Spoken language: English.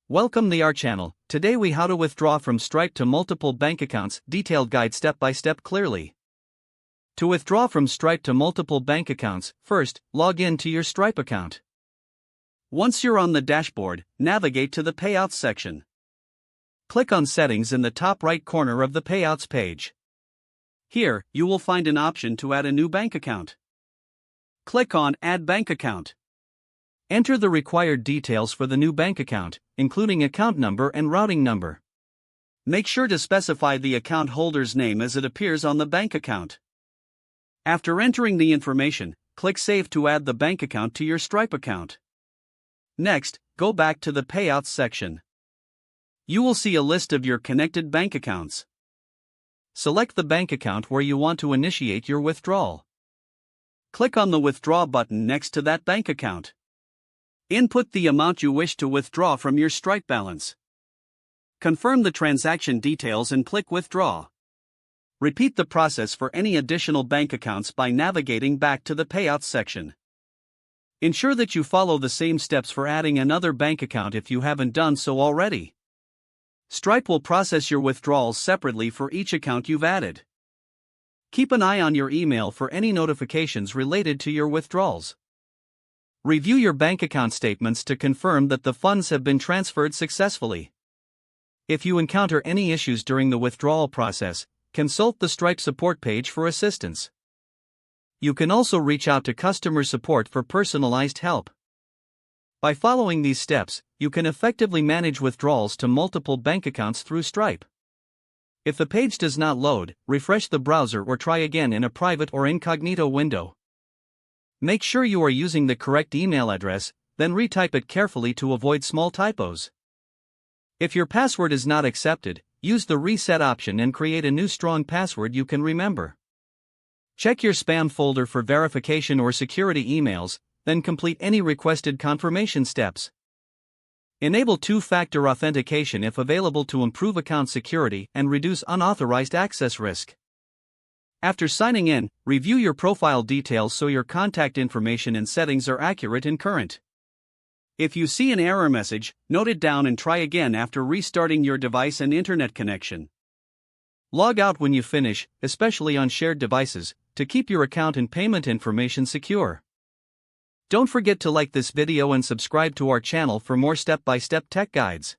Welcome to our channel. Today we how to withdraw from Stripe to multiple bank accounts, detailed guide step by step clearly. To withdraw from Stripe to multiple bank accounts, first, log in to your Stripe account. Once you're on the dashboard, navigate to the Payouts section. Click on Settings in the top right corner of the Payouts page. Here, you will find an option to add a new bank account. Click on Add Bank Account. Enter the required details for the new bank account, including account number and routing number. Make sure to specify the account holder's name as it appears on the bank account. After entering the information, click Save to add the bank account to your Stripe account. Next, go back to the Payouts section. You will see a list of your connected bank accounts. Select the bank account where you want to initiate your withdrawal. Click on the Withdraw button next to that bank account. Input the amount you wish to withdraw from your Stripe balance. Confirm the transaction details and click Withdraw. Repeat the process for any additional bank accounts by navigating back to the Payouts section. Ensure that you follow the same steps for adding another bank account if you haven't done so already. Stripe will process your withdrawals separately for each account you've added. Keep an eye on your email for any notifications related to your withdrawals. Review your bank account statements to confirm that the funds have been transferred successfully. If you encounter any issues during the withdrawal process, consult the Stripe support page for assistance. You can also reach out to customer support for personalized help. By following these steps, you can effectively manage withdrawals to multiple bank accounts through Stripe. If the page does not load, refresh the browser or try again in a private or incognito window. Make sure you are using the correct email address, then retype it carefully to avoid small typos. If your password is not accepted, use the reset option and create a new strong password you can remember. Check your spam folder for verification or security emails, then complete any requested confirmation steps. Enable two-factor authentication if available to improve account security and reduce unauthorized access risk. After signing in, review your profile details so your contact information and settings are accurate and current. If you see an error message, note it down and try again after restarting your device and internet connection. Log out when you finish, especially on shared devices, to keep your account and payment information secure. Don't forget to like this video and subscribe to our channel for more step-by-step tech guides.